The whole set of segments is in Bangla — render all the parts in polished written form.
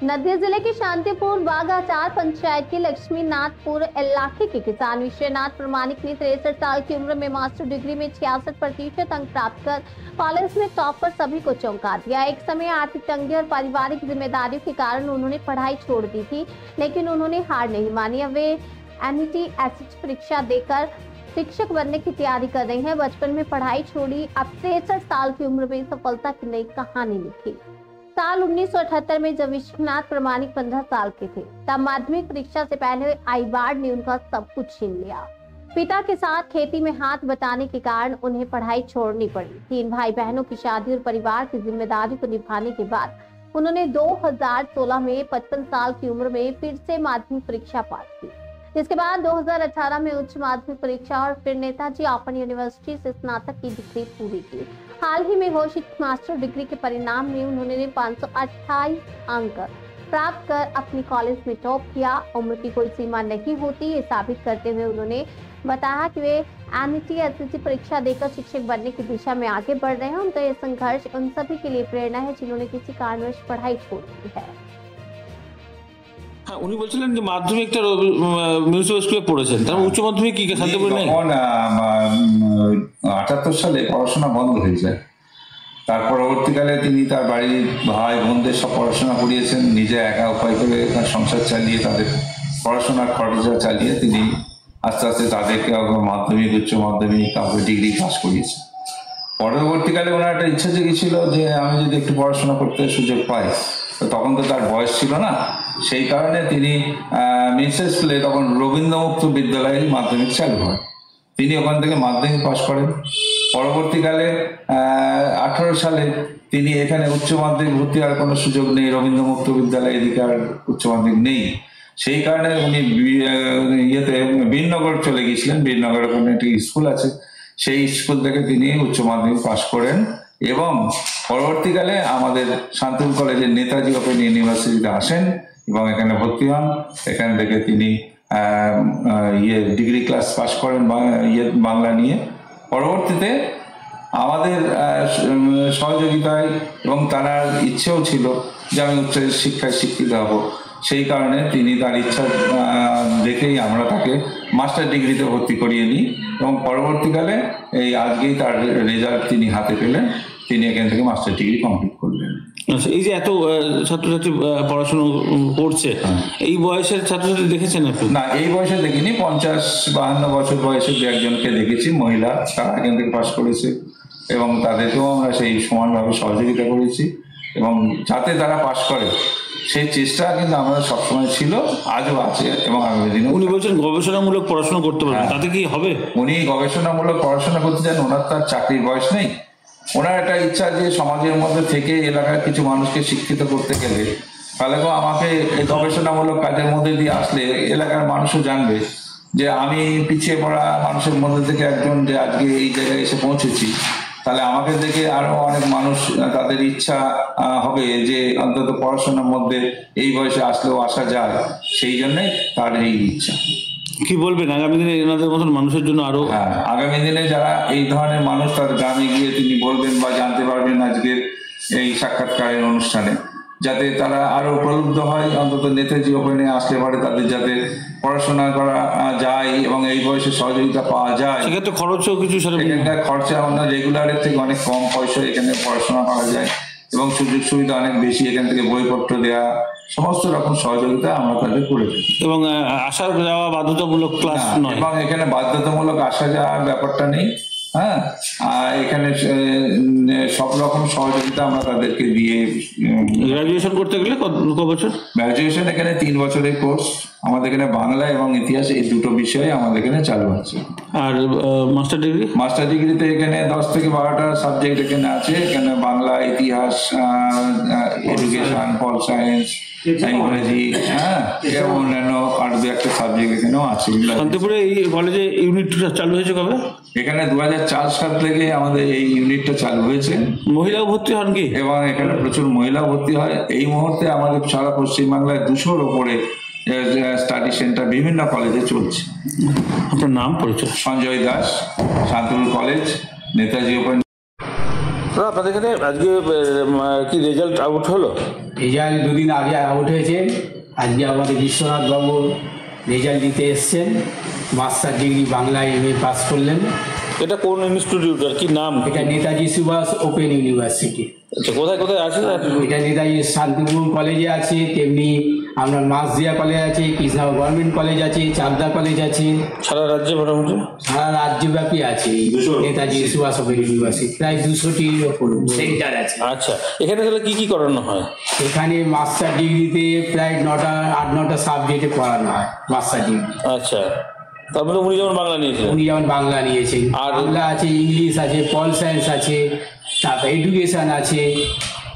नदिया जिले के शांतिपुर बागाचार पंचायत के लक्ष्मीनाथपुर इलाके के किसान विश्वनाथ प्रमाणिक ने 63 साल की उम्र में मास्टर डिग्री में 66% अंक प्राप्त कर कॉलेज में टॉप पर सभी को चौंका दिया। एक समय आर्थिक तंगी और पारिवारिक जिम्मेदारियों के कारण उन्होंने पढ़ाई छोड़ दी थी, लेकिन उन्होंने हार नहीं मानी। अब वे NET SH परीक्षा देकर शिक्षक बनने की तैयारी कर रही हैं। बचपन में पढ़ाई छोड़ी, अब 63 साल की उम्र में सफलता की नई कहानी लिखी। साल 1978 में जब विश्वनाथ प्रमाणिक 15 साल के थे, तब माध्यमिक परीक्षा से पहले आईबाड़ ने उनका सब कुछ छीन लिया। पिता के साथ खेती में हाथ बटाने के कारण उन्हें पढ़ाई छोड़नी पड़ी। 3 भाई बहनों की शादी और परिवार की जिम्मेदारी को निभाने के बाद उन्होंने 2016 में 55 साल की उम्र में फिर से माध्यमिक परीक्षा पास की, जिसके बाद 2018 में उच्च माध्यमिक परीक्षा और फिर नेताजी ओपन यूनिवर्सिटी से स्नातक की डिग्री पूरी की। हाल ही में घोषित मास्टर डिग्री के परिणाम में उन्होंने 528 अंक प्राप्त कर अपनी कॉलेज में टॉप किया। उम्र की कोई सीमा नहीं होती, ये साबित करते हुए उन्होंने बताया कि वे NET SH परीक्षा देकर शिक्षक बनने की दिशा में आगे बढ़ रहे हैं। उनका यह संघर्ष उन सभी के लिए प्रेरणा है जिन्होंने किसी कारणवश पढ़ाई छोड़ दी है। হ্যাঁ, উনি বলছিলেন যে মাধ্যমিকটা মিউনিসিপ্যাল স্কুলে পড়েছেন, তার উচ্চ মাধ্যমিক কি শান্তিপুর নেই? 78 সালে পড়াশোনা বন্ধ হয়ে যায়। তার পরবর্তীকালে তিনি তার বাড়ির ভাই বোনদের সব পড়াশোনা করিয়েছেন, নিজে একা উপায় করে তার সংসার চালিয়ে তাদের পড়াশোনার খরচা চালিয়ে তিনি আস্তে আস্তে তাদেরকে মাধ্যমিক উচ্চ মাধ্যমিক তারপরে ডিগ্রি পাস করিয়েছেন। পরবর্তীকালে ওনার একটা ইচ্ছা জেগেছিল যে আমি যদি একটু পড়াশোনা করতে সুযোগ পাই, তো তখন তো তার বয়স ছিল না, সেই কারণে তিনি মিউনিসিপ্যাল স্কুলে তখন রবীন্দ্রমুক্ত বিদ্যালয়ের মাধ্যমিক চালু হয়। তিনি ওখান থেকে মাধ্যমিক পাস করেন। পরবর্তীকালে 18 সালে তিনি এখানে উচ্চ মাধ্যমিক ভর্তি হওয়ার কোনো সুযোগ নেই, রবীন্দ্রমুক্ত বিদ্যালয় এদিকে আর উচ্চ মাধ্যমিক নেই। সেই কারণে উনি বীরনগর চলে গিয়েছিলেন। বীরনগরে কোনো একটি স্কুল আছে, সেই স্কুল থেকে তিনি উচ্চ মাধ্যমিক পাস করেন এবং পরবর্তীকালে আমাদের শান্তিপুর কলেজের নেতাজি ওপেন ইউনিভার্সিটিতে আসেন এবং এখানে ভর্তি হন। এখান থেকে তিনি ডিগ্রি ক্লাস পাস করেন বাংলা নিয়ে। পরবর্তীতে আমাদের সহযোগিতায় এবং তার ইচ্ছেও ছিল যে আমি উচ্চ শিক্ষায় শিক্ষিত হব, সেই কারণে তিনি তার ইচ্ছা দেখেই আমরা তাকে মাস্টার ডিগ্রিতে ভর্তি করিয়ে নিই এবং পরবর্তীকালে এই আজকেই তার রেজাল্ট তিনি হাতে পেলেন, তিনি এখান থেকে মাস্টার ডিগ্রি কমপ্লিট করলেন। আচ্ছা, এই যে এত ছাত্রছাত্রী পড়াশোনা করছে, এই বয়সের ছাত্রছাত্রী দেখেছেন আপনি? না, এই বয়সে দেখিনি। 50-52 বছর বয়সের দু একজনকে দেখেছি, মহিলা, তারা এখান থেকে পাস করেছে এবং তাদেরকেও আমরা সেই সমানভাবে সহযোগিতা করেছি এবং যাতে তারা পাস করে সেই চেষ্টা কিন্তু আমাদের সবসময় ছিল, আজও আছে এবং আগামী দিনে। উনি বলছেন গবেষণামূলক পড়াশোনা করতে পারবেন, তাতে কি হবে? উনি গবেষণামূলক পড়াশোনা করতে চান, ওনার তার চাকরির বয়স নেই। ওনার একটা ইচ্ছা যে সমাজের মধ্যে থেকে এলাকার কিছু মানুষকে শিক্ষিত করতে গেলে তাহলে আমাকে এই গবেষণামূলক কাজের মধ্যে দিয়ে আসলে এলাকার মানুষও জানবে যে আমি পিছিয়ে পড়া মানুষের মধ্যে থেকে একজন, যে আজকে এই জায়গায় এসে পৌঁছেছি। তাহলে আমাকে দেখে আরো অনেক মানুষ তাদের ইচ্ছা হবে যে অন্তত পড়াশোনার মধ্যে এই বয়সে আসলেও আসা যায়, সেই জন্যই তার এই ইচ্ছা। কি বলবেন আগামী দিনে এনাদের মতন মানুষের জন্য আরো? আগামী দিনে যারা এই ধরনের মানুষ তার গ্রামে গিয়ে তিনি বলবেন বা জানতে পারবেন আজকের এই সাক্ষাৎকারের অনুষ্ঠানে, যাতে তারা আরো প্রলুব্ধ হয়, অন্তত নেতাজি ওপেনে আসলে পরে তাদের যাতে পড়াশোনা করা যায় এবং এই বয়সে সহযোগিতা পাওয়া যায়। সেক্ষেত্রে খরচও কিছু, এখানকার খরচা আমরা রেগুলারের থেকে অনেক কম পয়সায় এখানে পড়াশোনা করা যায় এবং সুযোগ সুবিধা অনেক বেশি। এখান থেকে বইপত্র দেওয়া, সমস্ত রকম সহযোগিতা আমরা তাদের করে থাকি এবং আসা যাওয়া বাধ্যতামূলক ক্লাস নয় এবং এখানে বাধ্যতামূলক আসা যাওয়ার ব্যাপারটা নেই। হ্যাঁ, এখানে সব রকম সহযোগিতা আমরা তাদেরকে দিয়ে। গ্রাজুয়েশন করতে গেলে কত বছর? গ্রাজুয়েশন এখানে 3 বছরের কোর্স। আমাদের এখানে বাংলা এবং ইতিহাস এই দুটো বিষয়ে আমাদের এখানে চালু আছে। আর মাস্টার ডিগ্রি? মাস্টার ডিগ্রিতে এখানে 10 থেকে 12টা সাবজেক্ট এখানে আছে। এখানে বাংলা, ইতিহাস, এডুকেশন, পল সায়েন্স, ইংরেজি, এবং অন্যান্য আরো 2-1টা সাবজেক্ট এখানেও আছে। শান্তিপুরে এই কলেজে ইউনিটটা চালু হয়েছে কবে? এখানে 2004 সাল থেকে আমাদের এই ইউনিটটা চালু হয়েছে। মহিলাও ভর্তি হন কি? এবং এখানে প্রচুর মহিলা ভর্তি হয়। এই মুহূর্তে আমাদের সারা পশ্চিমবাংলায় 200-র উপরে স্টাডি সেন্টার বিভিন্ন কলেজে চলছে। আপনার নাম, পরিচয়? Sanjay Das, Shantipur college, Netaji open. আপনাদের এখানে আজকে কি রেজাল্ট আউট হলো? রেজাল্ট দুদিন আগে আউট হয়েছে। আজকে আমাদের বিশ্বনাথ বাবু রেজাল্ট দিতে এসছেন। মাস্টার ডিগ্রি বাংলায় MA পাস করলেন। এটা কোন ইনস্টিটিউট আর কি নাম? এটা নেতাজি সুভাষ ওপেন ইউনিভার্সিটি। আচ্ছা, কোথায় কোথায় আছে? এটা নেতাজি শান্তিপুর কলেজে আছে, তেমনি আপনার মাসদিয়া কলেজ আছে, কৃষ্ণনগর গভর্নমেন্ট কলেজ আছে, চাকদা কলেজ আছে। সারা রাজ্যে মোটামুটি সারা রাজ্যব্যাপী আছে নেতাজি সুভাষ ওপেন ইউনিভার্সিটি। প্রায় 200টির ওপর সেন্টার আছে। আচ্ছা, এখানে তাহলে কি কি করানো হয়? এখানে মাস্টার ডিগ্রিতে প্রায় 8-9টা সাবজেক্টে পড়ানো হয় মাস্টার ডিগ্রি। আচ্ছা, তারপরে উনি যেমন বাংলা নিয়েছিলেন? উনি যেমন বাংলা নিয়েছেন, আর বাংলা আছে, ইংলিশ আছে, পল সায়েন্স আছে, তারপর এডুকেশন আছে,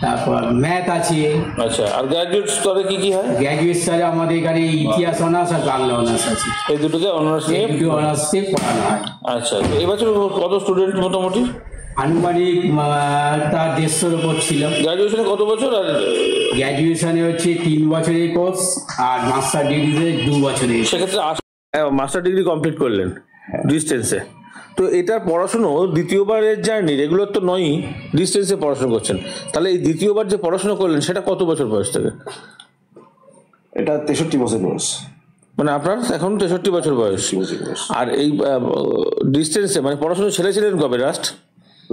তারপর ম্যাথ আছে। আচ্ছা, আর গ্র্যাজুয়েট স্তরে কি কি হয়? গ্র্যাজুয়েট স্তরে আমাদের এখানে ইতিহাস অনার্স আর বাংলা অনার্স আছে। এই দুটোতে অনার্স নিয়ে অনার্সে পড়ানো হয়। আচ্ছা, তো এবছর কত স্টুডেন্ট মোটামুটি? আনুমানিক তার 150-র উপর ছিল। গ্র্যাজুয়েশনে কত বছর? আর গ্র্যাজুয়েশনে হচ্ছে 3 বছরের কোর্স, আর মাস্টার ডিগ্রিতে 2 বছরের। সেক্ষেত্রে মাস্টার ডিগ্রি কমপ্লিট করলেন ডিস্টেন্সে, তো এটার পড়াশুনো দ্বিতীয়বারের জার্নি রেগুলার তো নয়ই, ডিস্টেন্সে পড়াশোনা করছেন, তাহলে এই দ্বিতীয়বার যে পড়াশোনা করলেন সেটা কত বছর বয়স থেকে? এটা 63 বছর বয়স। মানে আপনার এখন 63 বছর বয়স। আর এই ডিস্টেন্সে মানে পড়াশোনা ছেড়েছিলেন কবে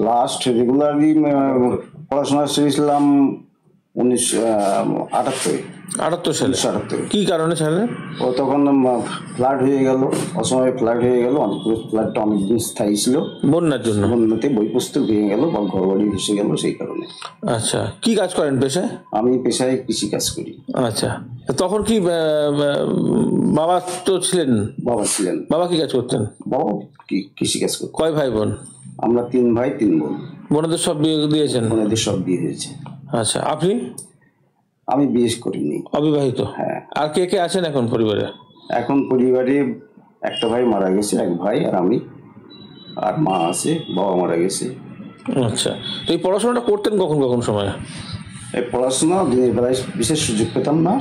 লাস্ট রেগুলারলি পড়াশোনা ছেড়েছিলাম 1978 সালে। 1978 কি কারণে ছেড়েলেন? ও তখন ফ্লাড হয়ে গেল, অসময়ে ফ্লাড হয়ে গেল। ফ্লাডটা অনেকদিন স্থায়ী ছিল, বন্যার জন্য। বন্যাতে বই পুস্তক ভেঙে গেল বা ঘরবাড়ি ভেসে গেল, সেই কারণে। আচ্ছা, কি কাজ করেন পেশায়? আমি পেশায় কৃষি কাজ করি। আচ্ছা, তখন কি বাবা তো ছিলেন? বাবা ছিলেন। বাবা কি কাজ করতেন? বাবা কৃষি কাজ করতেন। কয় ভাই বোন? আমরা 3 ভাই 3 বোন। বোনদের সব বিয়ে দিয়েছেন? বোনদের সব বিয়ে হয়েছে। আচ্ছা, আপনি? আমি বিয়ে করিনি, অবিবাহিত। হ্যাঁ। আর কে কে আছেন এখন পরিবারে? এখন পরিবারে একটা ভাই মারা গেছে, এক ভাই আর আমি, আর মা আছে, বাবা মারা গেছে। আচ্ছা, তো এই পড়াশোনাটা করতেন কখন কখন সময়? এই পড়াশোনা দিনের বেলায় বিশেষ সুযোগ পেতাম না,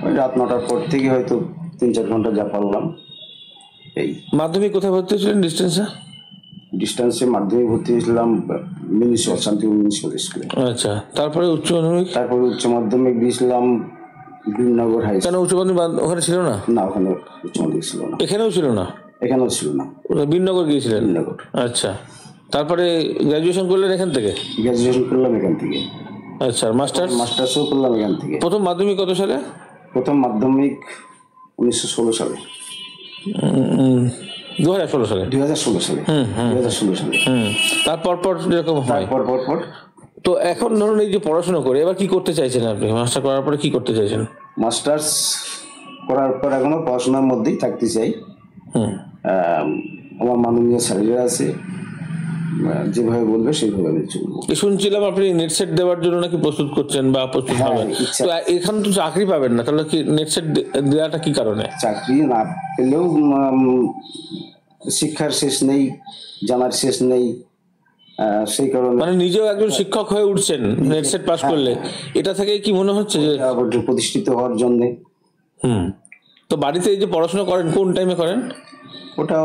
ওই রাত 9টার পর থেকে হয়তো 3-4 ঘন্টা যা পারলাম। এই মাধ্যমিক কোথায় ভর্তি হয়েছিলেন ডিস্টেন্সে? ডিস্টেন্সে মাধ্যমিক ভর্তি হয়েছিলাম মিউনিসিপাল, শান্তিপুর মিউনিসিপাল স্কুলে। আচ্ছা, তারপরে উচ্চ মাধ্যমিক? তারপরে উচ্চ মাধ্যমিক দিয়েছিলাম বিনগর হাই স্কুল। কেন উচ্চ মাধ্যমিক ওখানে ছিল না? না, ওখানে উচ্চ মাধ্যমিক ছিল না। এখানেও ছিল না? এখানেও ছিল না, বিনগর গিয়েছিলেন? বিনগর। আচ্ছা, তারপরে গ্র্যাজুয়েশন করলেন এখান থেকে? গ্র্যাজুয়েশন করলাম এখান থেকে। আচ্ছা, মাস্টার্সও করলাম এখান থেকে। প্রথম মাধ্যমিক কত সালে? প্রথম মাধ্যমিক 1916 সালে। 2016 সালে? 2016 সালে। 2016 সালে। তারপর পর যেরকম হয় পর। তো এখন ধরুন এই যে পড়াশোনা করে এবার কি করতে চাইছেন আপনি? মাস্টার করার পরে কি করতে চাইছেন? মাস্টার্স করার পর এখনো পড়াশোনার মধ্যেই থাকতে চাই। আমার মাননীয় স্যারেরা আছে, যেভাবে বলবে সেইভাবে আমি চলবো। শুনছিলাম আপনি নেট সেট দেওয়ার জন্য নাকি প্রস্তুত করছেন বা প্রস্তুত হবেন, তো এখানে তো চাকরি পাবেন না, তাহলে কি নেট সেট দেওয়াটা কি কারণে? চাকরি না পেলেও শিক্ষার শেষ নেই, জানার শেষ নেই, সেই কারণে। মানে নিজেও একজন শিক্ষক হয়ে উঠছেন নেট সেট পাস করলে, এটা থেকে কি মনে হচ্ছে যে প্রতিষ্ঠিত হওয়ার জন্য? তো বাড়িতে এই যে পড়াশোনা করেন কোন টাইমে করেন? ওটা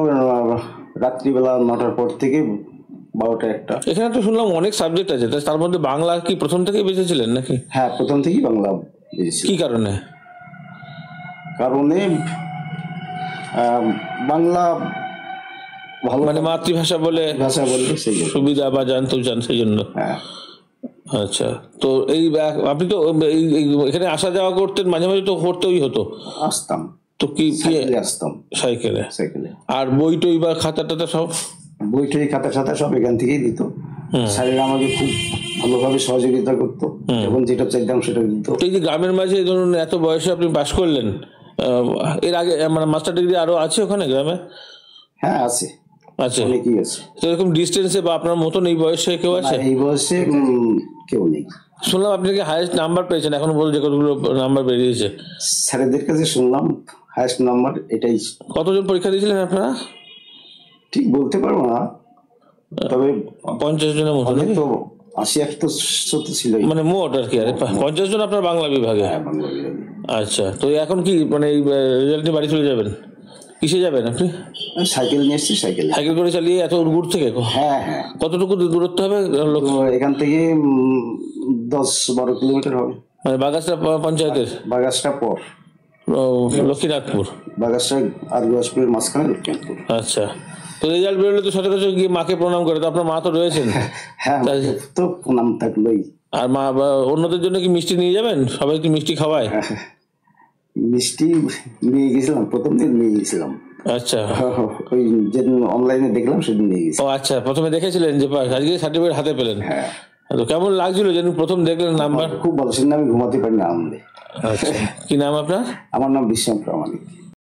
রাত্রিবেলা 9টার পর থেকে 12টা 1টা। এখানে তো শুনলাম অনেক সাবজেক্ট আছে, তার মধ্যে বাংলা কি প্রথম থেকেই বেঁচেছিলেন নাকি? হ্যাঁ, প্রথম থেকেই বাংলা বেঁচেছি। কি কারণে? বাংলা ভালো, মানে মাতৃভাষা বলে সুবিধা বা জানতেও চান সেই জন্য। হ্যাঁ। আচ্ছা, তো এই আপনি তো এখানে আসা যাওয়া করতেন, মাঝে মাঝে তো করতেই হতো? আসতাম তো কি আসতাম সাইকেলে? সাইকেলে। আর বই টই বা খাতা টাতা সব? বই টই খাতা সব এখান থেকেই দিত। স্যারেরা আমাকে খুব ভালোভাবে সহযোগিতা করতো, এবং যেটা চাইতাম সেটা দিত। এই যে গ্রামের মাঝে ধরুন এত বয়সে আপনি পাশ করলেন, এর আগে মানে মাস্টার ডিগ্রি আরো আছে ওখানে গ্রামে? হ্যাঁ, আছে, অনেকই আছে। তো এরকম ডিস্টেন্সে বা আপনার মতন এই বয়সে কেউ আছে? এই বয়সে কেউ নেই। শুনলাম আপনি কি হাইয়েস্ট নাম্বার পেয়েছেন এখন বলতে, কতগুলো নাম্বার বেরিয়েছে? স্যারেদের কাছে শুনলাম হাইয়েস্ট নাম্বার এটাই। কতজন পরীক্ষা দিয়েছিলেন আপনারা? ঠিক বলতে পারবো না, তবে 50 জনের মতো। তো 80-100 তো ছিল, মানে মোট আর কি। 50 জন আপনার বাংলা বিভাগে? হ্যাঁ, বাংলা বিভাগে। আচ্ছা, তো এখন কি মানে এই রেজাল্ট নিয়ে বাড়ি চলে যাবেন? কিসে যাবেন আপনি? সাইকেল নিয়ে এসছি, সাইকেল। সাইকেল করে চালিয়ে এত দূর থেকে? হ্যাঁ হ্যাঁ। কতটুকু দূরত্ব হবে? তো এখান থেকে 10-12 কিলোমিটার হবে। মানে বাগাসটা পঞ্চায়েতের? বাগাসটা পর, লক্ষ্মীনাথপুর। বাগাসটা আর গুয়াসপুরের মাঝখানে লক্ষ্মীনাথপুর। আচ্ছা, তো রেজাল্ট বেরোলে তো সচরাচর গিয়ে মাকে প্রণাম করে, তো আপনার মা তো রয়েছেন। হ্যাঁ, তো প্রণাম থাকলোই। আর মা অন্যদের জন্য কি মিষ্টি নিয়ে যাবেন? সবাই কি মিষ্টি খাওয়ায়? মিষ্টি নিয়ে গেছিলাম, প্রথম দিন নিয়ে গেছিলাম। আচ্ছা, ওই যেদিন অনলাইনে দেখলাম সেদিন নিয়ে গেছি। ও আচ্ছা, প্রথমে দেখেছিলেন যে আজকে সার্টিফিকেট হাতে পেলেন? হ্যাঁ। তো কেমন লাগছিল যেদিন প্রথম দেখলেন নাম্বার? খুব ভালো, সেদিন আমি ঘুমাতে পারি না আনন্দে। আচ্ছা, কি নাম আপনার? আমার নাম বিশ্বনাথ প্রামাণিক।